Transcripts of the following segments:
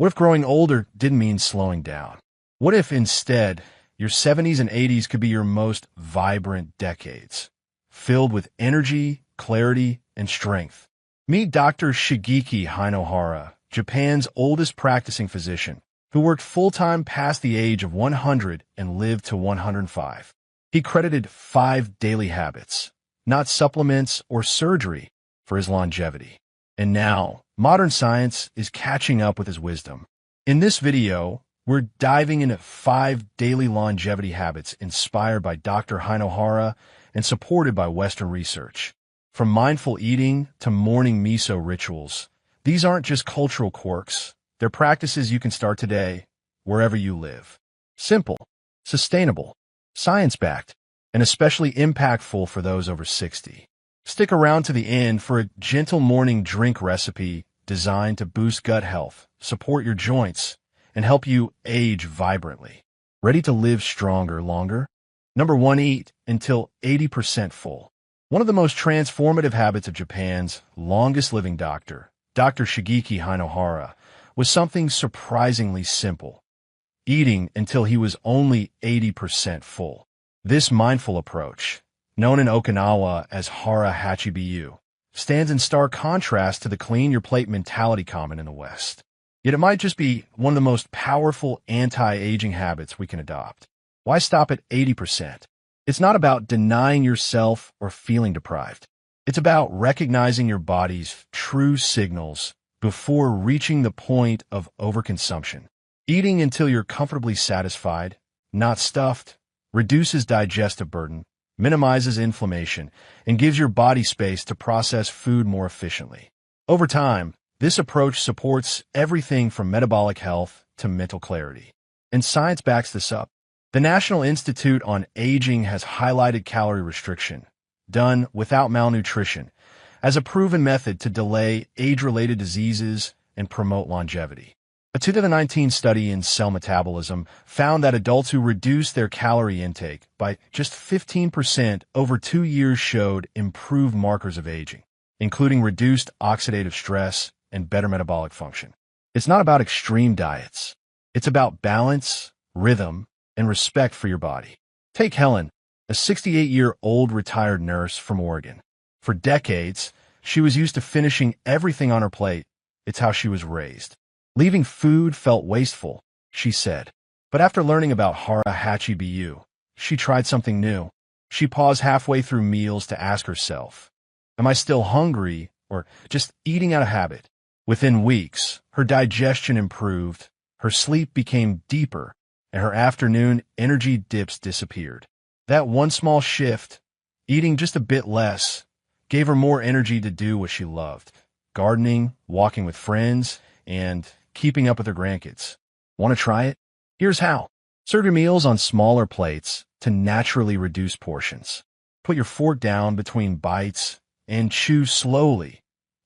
What if growing older didn't mean slowing down? What if instead your 70s and 80s could be your most vibrant decades, filled with energy, clarity, and strength? Meet Dr. Shigeki Hinohara, Japan's oldest practicing physician, who worked full-time past the age of 100 and lived to 105. He credited 5 daily habits, not supplements or surgery, for his longevity. And now, modern science is catching up with his wisdom. In this video, we're diving into 5 daily longevity habits inspired by Dr. Hinohara and supported by Western research. From mindful eating to morning miso rituals, these aren't just cultural quirks. They're practices you can start today, wherever you live. Simple, sustainable, science-backed, and especially impactful for those over 60. Stick around to the end for a gentle morning drink recipe designed to boost gut health, support your joints, and help you age vibrantly. Ready to live stronger longer? Number 1, eat until 80% full. One of the most transformative habits of Japan's longest-living doctor, Dr. Shigeki Hinohara, was something surprisingly simple: eating until he was only 80% full. This mindful approach, known in Okinawa as hara hachibiyu, stands in stark contrast to the clean-your-plate mentality common in the West. Yet it might just be one of the most powerful anti-aging habits we can adopt. Why stop at 80%? It's not about denying yourself or feeling deprived. It's about recognizing your body's true signals before reaching the point of overconsumption. Eating until you're comfortably satisfied, not stuffed, reduces digestive burden, minimizes inflammation, and gives your body space to process food more efficiently. Over time, this approach supports everything from metabolic health to mental clarity. And science backs this up. The National Institute on Aging has highlighted calorie restriction, done without malnutrition, as a proven method to delay age-related diseases and promote longevity. A 2019 study in Cell Metabolism found that adults who reduced their calorie intake by just 15% over 2 years showed improved markers of aging, including reduced oxidative stress and better metabolic function. It's not about extreme diets. It's about balance, rhythm, and respect for your body. Take Helen, a 68-year-old retired nurse from Oregon. For decades, she was used to finishing everything on her plate. It's how she was raised. Leaving food felt wasteful, she said. But after learning about hara hachibiyu, she tried something new. She paused halfway through meals to ask herself, am I still hungry or just eating out of habit? Within weeks, her digestion improved, her sleep became deeper, and her afternoon energy dips disappeared. That one small shift, eating just a bit less, gave her more energy to do what she loved: gardening, walking with friends, and keeping up with her grandkids. Want to try it? Here's how. Serve your meals on smaller plates to naturally reduce portions. Put your fork down between bites and chew slowly.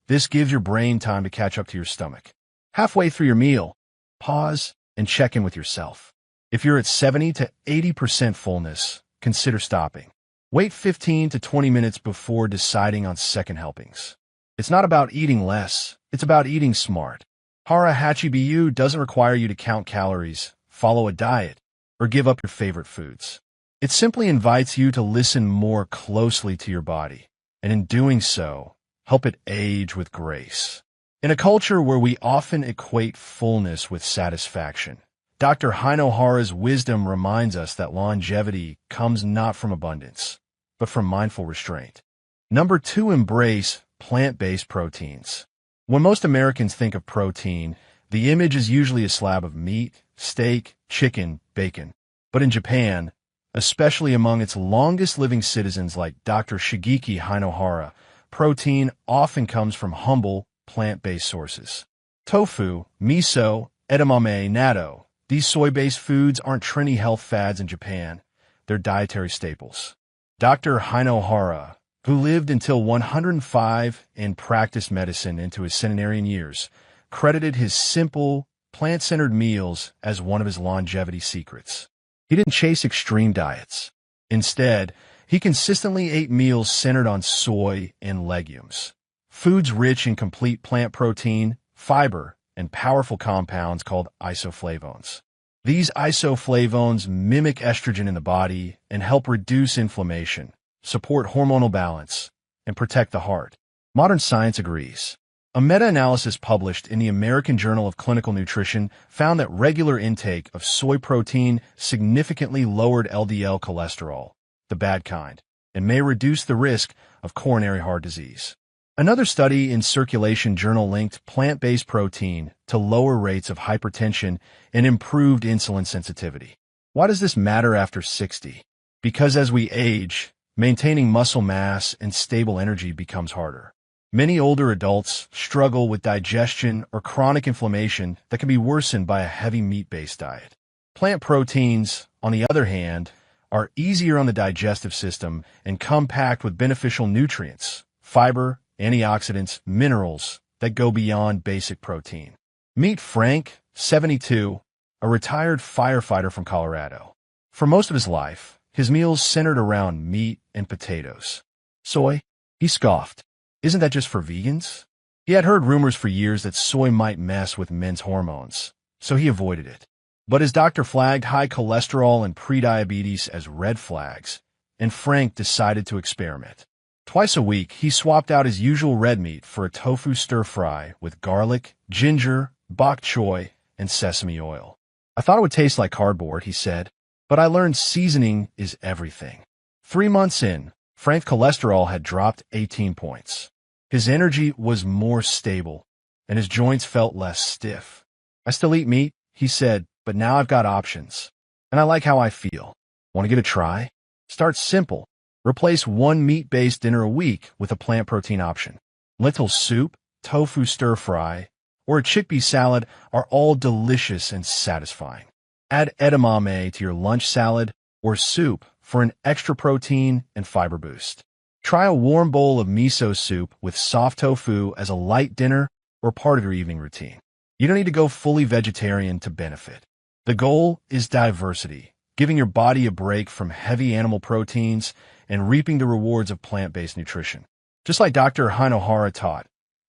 This gives your brain time to catch up to your stomach. Halfway through your meal, pause and check in with yourself. If you're at 70 to 80% fullness, consider stopping. Wait 15 to 20 minutes before deciding on second helpings. It's not about eating less, it's about eating smart. Hara hachibiyu doesn't require you to count calories, follow a diet, or give up your favorite foods. It simply invites you to listen more closely to your body, and in doing so, help it age with grace. In a culture where we often equate fullness with satisfaction, Dr. Hinohara's wisdom reminds us that longevity comes not from abundance, but from mindful restraint. Number 2, embrace plant-based proteins. When most Americans think of protein, the image is usually a slab of meat, steak, chicken, bacon. But in Japan, especially among its longest-living citizens like Dr. Shigeki Hinohara, protein often comes from humble, plant-based sources. Tofu, miso, edamame, natto. These soy-based foods aren't trendy health fads in Japan. They're dietary staples. Dr. Hinohara, who lived until 105 and practiced medicine into his centenarian years, credited his simple, plant-centered meals as one of his longevity secrets. He didn't chase extreme diets. Instead, he consistently ate meals centered on soy and legumes, foods rich in complete plant protein, fiber, and powerful compounds called isoflavones. These isoflavones mimic estrogen in the body and help reduce inflammation, support hormonal balance, and protect the heart. Modern science agrees. A meta-analysis published in the American Journal of Clinical Nutrition found that regular intake of soy protein significantly lowered LDL cholesterol, the bad kind, and may reduce the risk of coronary heart disease. Another study in Circulation Journal linked plant-based protein to lower rates of hypertension and improved insulin sensitivity. Why does this matter after 60? Because as we age, maintaining muscle mass and stable energy becomes harder. Many older adults struggle with digestion or chronic inflammation that can be worsened by a heavy meat-based diet. Plant proteins, on the other hand, are easier on the digestive system and come packed with beneficial nutrients, fiber, antioxidants, minerals that go beyond basic protein. Meet Frank, 72, a retired firefighter from Colorado. For most of his life, his meals centered around meat and potatoes. Soy? He scoffed. Isn't that just for vegans? He had heard rumors for years that soy might mess with men's hormones, so he avoided it. But his doctor flagged high cholesterol and prediabetes as red flags, and Frank decided to experiment. Twice a week, he swapped out his usual red meat for a tofu stir-fry with garlic, ginger, bok choy, and sesame oil. I thought it would taste like cardboard, he said, but I learned seasoning is everything. 3 months in, Frank's cholesterol had dropped 18 points. His energy was more stable, and his joints felt less stiff. I still eat meat, he said, but now I've got options, and I like how I feel. Want to give it a try? Start simple. Replace one meat-based dinner a week with a plant protein option. Lentil soup, tofu stir-fry, or a chickpea salad are all delicious and satisfying. Add edamame to your lunch salad or soup for an extra protein and fiber boost. Try a warm bowl of miso soup with soft tofu as a light dinner or part of your evening routine. You don't need to go fully vegetarian to benefit. The goal is diversity, giving your body a break from heavy animal proteins and reaping the rewards of plant-based nutrition. Just like Dr. Hinohara taught,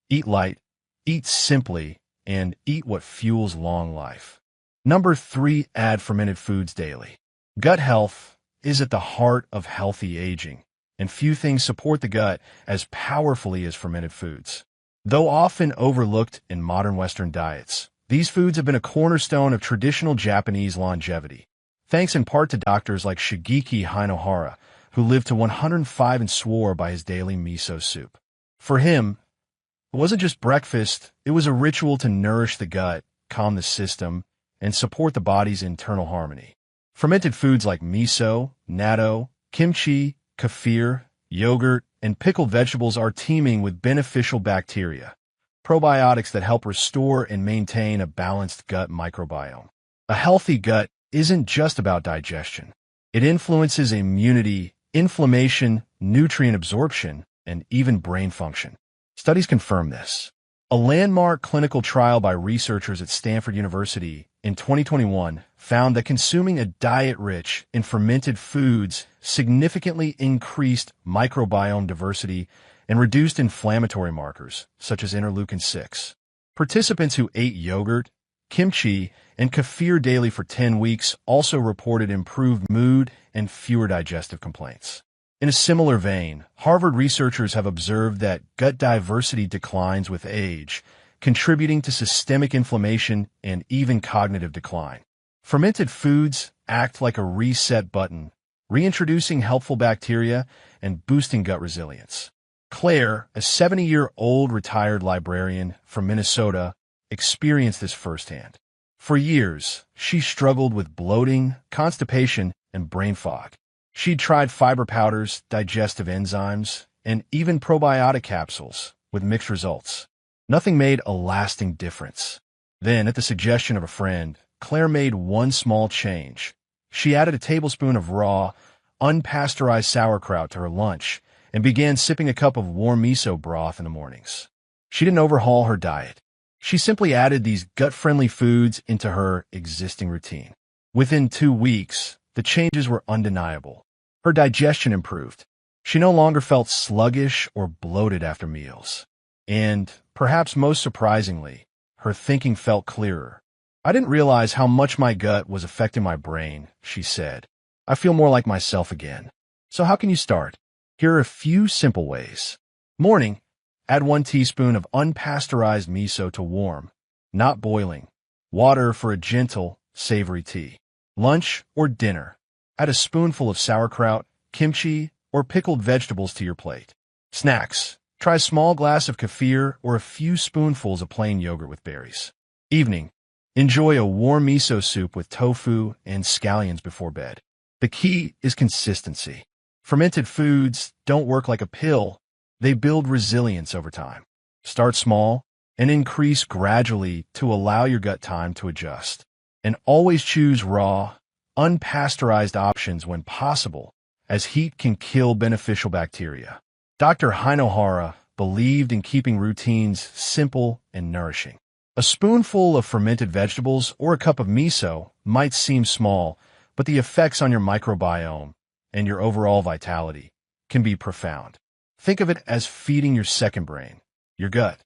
eat light, eat simply, and eat what fuels long life. Number 3, add fermented foods daily. Gut health is at the heart of healthy aging, and few things support the gut as powerfully as fermented foods. Though often overlooked in modern Western diets, these foods have been a cornerstone of traditional Japanese longevity, thanks in part to doctors like Shigeki Hinohara, who lived to 105 and swore by his daily miso soup. For him, it wasn't just breakfast, it was a ritual to nourish the gut, calm the system, and support the body's internal harmony. Fermented foods like miso, natto, kimchi, kefir, yogurt, and pickled vegetables are teeming with beneficial bacteria, probiotics that help restore and maintain a balanced gut microbiome. A healthy gut isn't just about digestion. It influences immunity, inflammation, nutrient absorption, and even brain function. Studies confirm this. A landmark clinical trial by researchers at Stanford University in 2021 found that consuming a diet rich in fermented foods significantly increased microbiome diversity and reduced inflammatory markers, such as interleukin-6. Participants who ate yogurt, kimchi, and kefir daily for 10 weeks also reported improved mood and fewer digestive complaints. In a similar vein, Harvard researchers have observed that gut diversity declines with age, contributing to systemic inflammation and even cognitive decline. Fermented foods act like a reset button, reintroducing helpful bacteria and boosting gut resilience. Claire, a 70-year-old retired librarian from Minnesota, experienced this firsthand. For years, she struggled with bloating, constipation, and brain fog. She'd tried fiber powders, digestive enzymes, and even probiotic capsules, with mixed results. Nothing made a lasting difference. Then, at the suggestion of a friend, Claire made one small change. She added a tablespoon of raw, unpasteurized sauerkraut to her lunch and began sipping a cup of warm miso broth in the mornings. She didn't overhaul her diet. She simply added these gut-friendly foods into her existing routine. Within 2 weeks, the changes were undeniable. Her digestion improved. She no longer felt sluggish or bloated after meals. And, perhaps most surprisingly, her thinking felt clearer. I didn't realize how much my gut was affecting my brain, she said. I feel more like myself again. So how can you start? Here are a few simple ways. Morning, add 1 teaspoon of unpasteurized miso to warm, not boiling, water for a gentle, savory tea. Lunch or dinner, add a spoonful of sauerkraut, kimchi, or pickled vegetables to your plate. Snacks, try a small glass of kefir or a few spoonfuls of plain yogurt with berries. Evening, enjoy a warm miso soup with tofu and scallions before bed. The key is consistency. Fermented foods don't work like a pill. They build resilience over time. Start small and increase gradually to allow your gut time to adjust. And always choose raw, unpasteurized options when possible, as heat can kill beneficial bacteria. Dr. Hinohara believed in keeping routines simple and nourishing. A spoonful of fermented vegetables or a cup of miso might seem small, but the effects on your microbiome and your overall vitality can be profound. Think of it as feeding your second brain, your gut.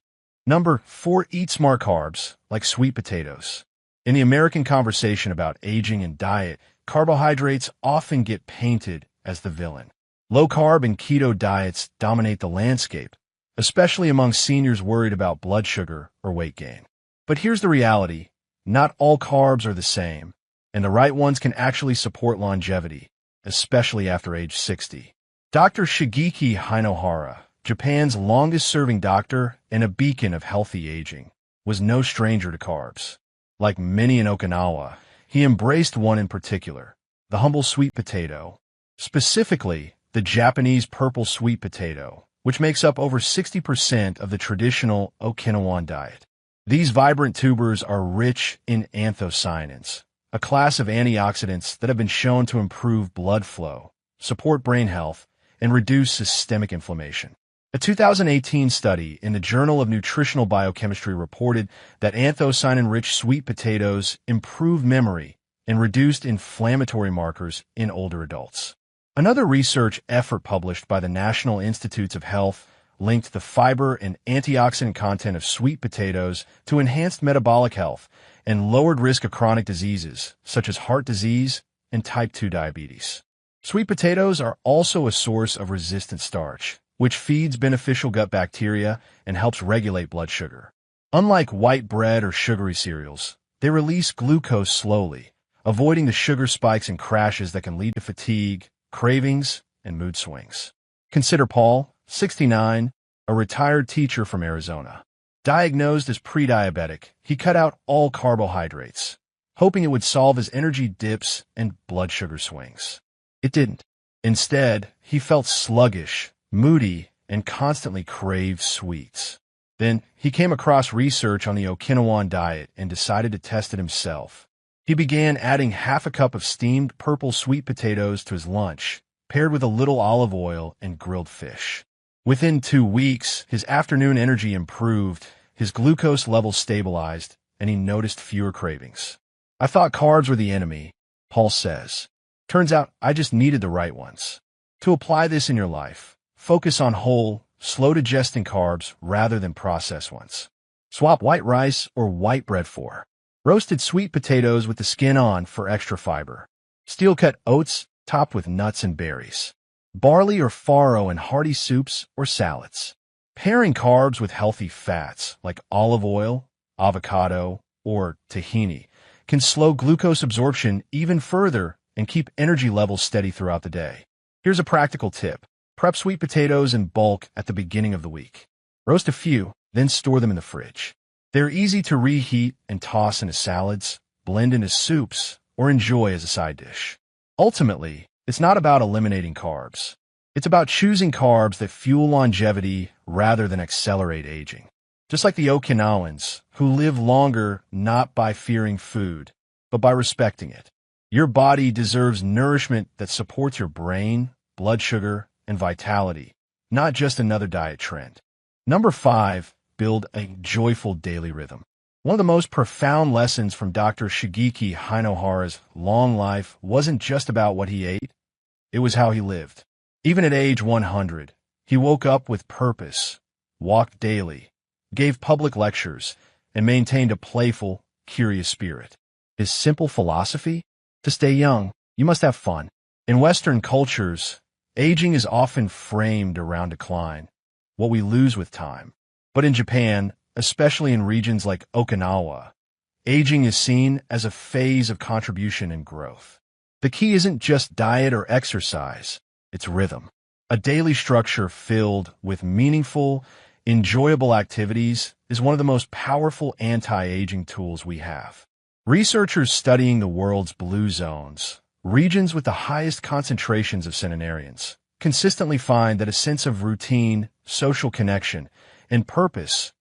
Number 4, eat smart carbs, like sweet potatoes. In the American conversation about aging and diet, carbohydrates often get painted as the villain. Low-carb and keto diets dominate the landscape, especially among seniors worried about blood sugar or weight gain. But here's the reality. Not all carbs are the same, and the right ones can actually support longevity, especially after age 60. Dr. Shigeki Hinohara, Japan's longest-serving doctor and a beacon of healthy aging, was no stranger to carbs. Like many in Okinawa, he embraced one in particular, the humble sweet potato, specifically the Japanese purple sweet potato, which makes up over 60% of the traditional Okinawan diet. These vibrant tubers are rich in anthocyanins, a class of antioxidants that have been shown to improve blood flow, support brain health, and reduce systemic inflammation. A 2018 study in the Journal of Nutritional Biochemistry reported that anthocyanin-rich sweet potatoes improved memory and reduced inflammatory markers in older adults. Another research effort published by the National Institutes of Health linked the fiber and antioxidant content of sweet potatoes to enhanced metabolic health and lowered risk of chronic diseases such as heart disease and type 2 diabetes. Sweet potatoes are also a source of resistant starch, which feeds beneficial gut bacteria and helps regulate blood sugar. Unlike white bread or sugary cereals, they release glucose slowly, avoiding the sugar spikes and crashes that can lead to fatigue, cravings, and mood swings. Consider Paul, 69, a retired teacher from Arizona. Diagnosed as pre-diabetic, he cut out all carbohydrates, hoping it would solve his energy dips and blood sugar swings. It didn't. Instead, he felt sluggish, moody, and constantly craved sweets. Then, he came across research on the Okinawan diet and decided to test it himself. He began adding half a cup of steamed purple sweet potatoes to his lunch, paired with a little olive oil and grilled fish. Within 2 weeks, his afternoon energy improved, his glucose levels stabilized, and he noticed fewer cravings. I thought carbs were the enemy, Paul says. Turns out I just needed the right ones. To apply this in your life, focus on whole, slow-digesting carbs rather than processed ones. Swap white rice or white bread for roasted sweet potatoes with the skin on for extra fiber. Steel-cut oats topped with nuts and berries. Barley or farro in hearty soups or salads. Pairing carbs with healthy fats like olive oil, avocado, or tahini can slow glucose absorption even further and keep energy levels steady throughout the day. Here's a practical tip. Prep sweet potatoes in bulk at the beginning of the week. Roast a few, then store them in the fridge. They're easy to reheat and toss into salads, blend into soups, or enjoy as a side dish. Ultimately, it's not about eliminating carbs. It's about choosing carbs that fuel longevity rather than accelerate aging. Just like the Okinawans, who live longer not by fearing food, but by respecting it. Your body deserves nourishment that supports your brain, blood sugar, and vitality, not just another diet trend. Number 5, build a joyful daily rhythm. One of the most profound lessons from Dr. Shigeki Hinohara's long life wasn't just about what he ate, it was how he lived. Even at age 100, he woke up with purpose, walked daily, gave public lectures, and maintained a playful, curious spirit. His simple philosophy? To stay young, you must have fun. In Western cultures, aging is often framed around decline, what we lose with time. But in Japan, especially in regions like Okinawa, aging is seen as a phase of contribution and growth. The key isn't just diet or exercise, it's rhythm. A daily structure filled with meaningful, enjoyable activities is one of the most powerful anti-aging tools we have. Researchers studying the world's blue zones, regions with the highest concentrations of centenarians, consistently find that a sense of routine, social connection, and purpose,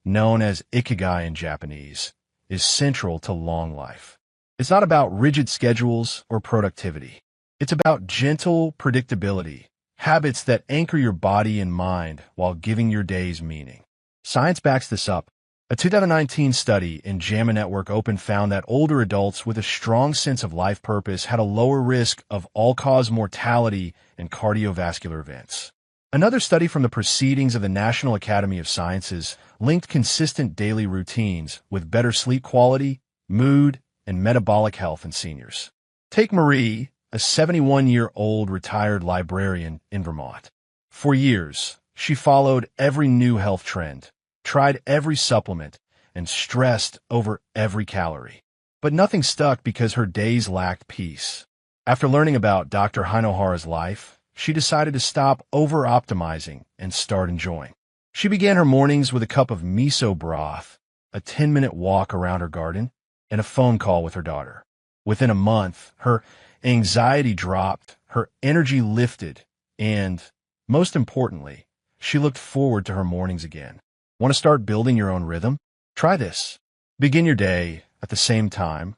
known as ikigai in Japanese, is central to long life. It's not about rigid schedules or productivity. It's about gentle predictability, habits that anchor your body and mind while giving your days meaning. Science backs this up. A 2019 study in JAMA Network Open found that older adults with a strong sense of life purpose had a lower risk of all-cause mortality and cardiovascular events. Another study from the Proceedings of the National Academy of Sciences linked consistent daily routines with better sleep quality, mood, and metabolic health in seniors. Take Marie, a 71-year-old retired librarian in Vermont. For years, she followed every new health trend, tried every supplement, and stressed over every calorie. But nothing stuck because her days lacked peace. After learning about Dr. Hinohara's life, she decided to stop over-optimizing and start enjoying. She began her mornings with a cup of miso broth, a 10-minute walk around her garden, and a phone call with her daughter. Within a month, her anxiety dropped, her energy lifted, and, most importantly, she looked forward to her mornings again. Want to start building your own rhythm? Try this. Begin your day at the same time,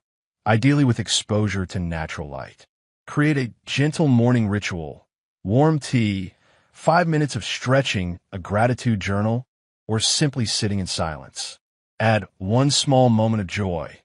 ideally with exposure to natural light. Create a gentle morning ritual, warm tea, 5 minutes of stretching, a gratitude journal, or simply sitting in silence. Add one small moment of joy,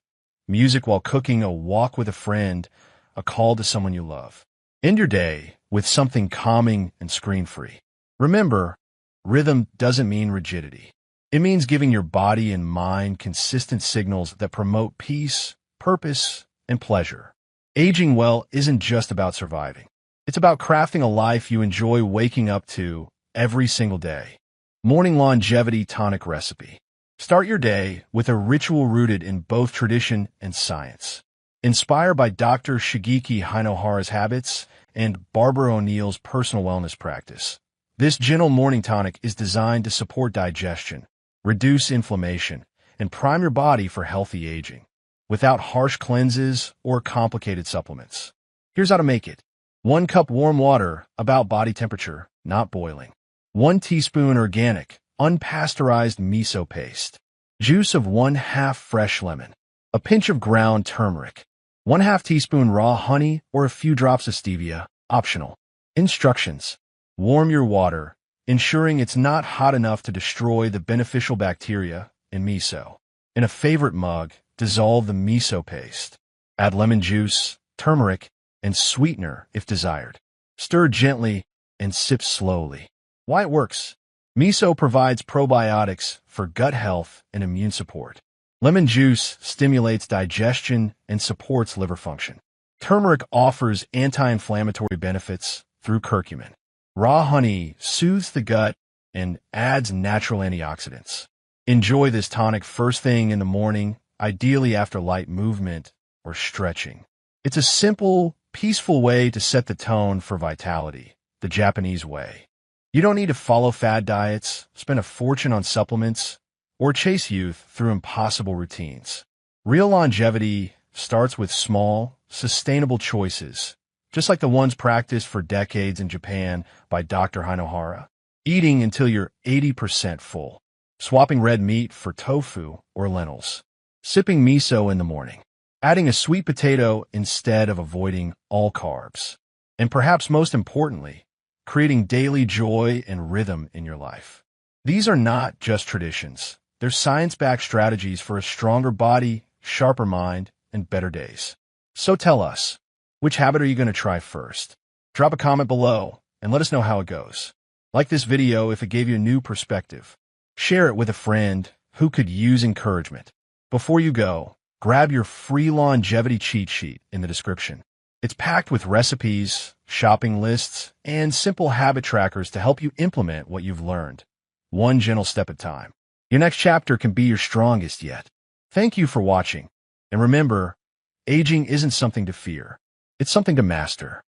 music while cooking, a walk with a friend, a call to someone you love. End your day with something calming and screen-free. Remember, rhythm doesn't mean rigidity. It means giving your body and mind consistent signals that promote peace, purpose, and pleasure. Aging well isn't just about surviving. It's about crafting a life you enjoy waking up to every single day. Morning Longevity Tonic Recipe. Start your day with a ritual rooted in both tradition and science. Inspired by Dr. Shigeki Hinohara's habits and Barbara O'Neill's personal wellness practice, this gentle morning tonic is designed to support digestion, reduce inflammation, and prime your body for healthy aging, without harsh cleanses or complicated supplements. Here's how to make it. 1 cup warm water, about body temperature, not boiling. 1 teaspoon organic, unpasteurized miso paste. Juice of 1/2 fresh lemon. A pinch of ground turmeric. 1/2 teaspoon raw honey or a few drops of stevia, optional. Instructions. Warm your water, ensuring it's not hot enough to destroy the beneficial bacteria in miso. In a favorite mug, dissolve the miso paste. Add lemon juice, turmeric, and sweetener if desired. Stir gently and sip slowly. Why it works? Miso provides probiotics for gut health and immune support. Lemon juice stimulates digestion and supports liver function. Turmeric offers anti-inflammatory benefits through curcumin. Raw honey soothes the gut and adds natural antioxidants. Enjoy this tonic first thing in the morning, ideally after light movement or stretching. It's a simple, peaceful way to set the tone for vitality, the Japanese way. You don't need to follow fad diets, spend a fortune on supplements, or chase youth through impossible routines. Real longevity starts with small, sustainable choices, just like the ones practiced for decades in Japan by Dr. Hinohara. Eating until you're 80% full. Swapping red meat for tofu or lentils. Sipping miso in the morning. Adding a sweet potato instead of avoiding all carbs. And perhaps most importantly, creating daily joy and rhythm in your life. These are not just traditions. They're science-backed strategies for a stronger body, sharper mind, and better days. So tell us, which habit are you going to try first? Drop a comment below and let us know how it goes. Like this video if it gave you a new perspective. Share it with a friend who could use encouragement. Before you go, grab your free longevity cheat sheet in the description. It's packed with recipes, shopping lists, and simple habit trackers to help you implement what you've learned, one gentle step at a time. Your next chapter can be your strongest yet. Thank you for watching. And remember, aging isn't something to fear. It's something to master.